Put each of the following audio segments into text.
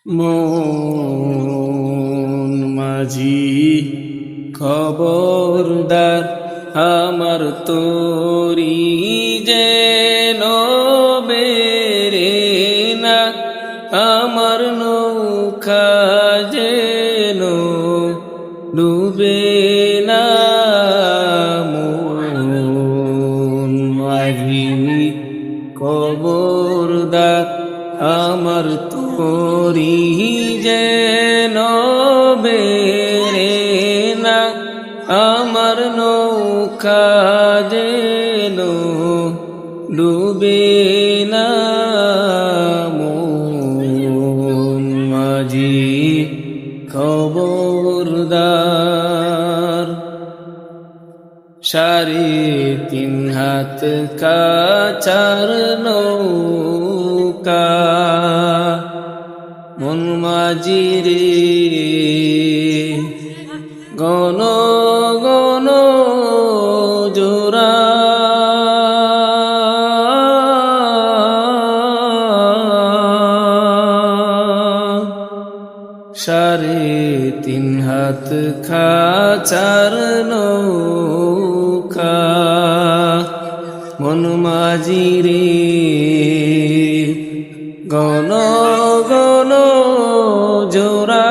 মন মাঝি খবরদার আমার তোরি যেন বেরে না, আমার নৌকা যেন ডুবে না। মন মাঝি খবরদার আমার তোরি যেন বেরে না, আমার নৌকা যেন ডুবে না। মন মাঝি খবরদার। 3.5 হাত কাচার নৌকা মন মাঝি রে, গণ গণ জোড়া। 3.5 হাত খাচার নৌকা মন মাঝি রে, গণ গণ জোড়া।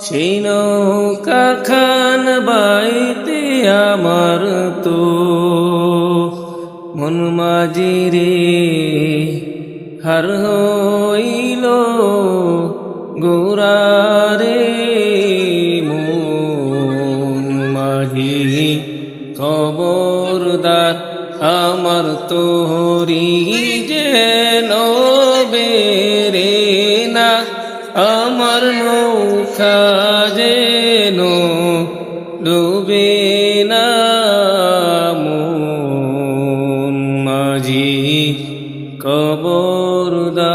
সেই নৌকা খান বাইতে আমার তো মন মাঝি রে হার হইল গোরা রে। মন মাঝি খবরদার আমার তোরি যেন বেরে না, আমার নৌকা যেন ডুবে না। মন মাঝি খবরদার।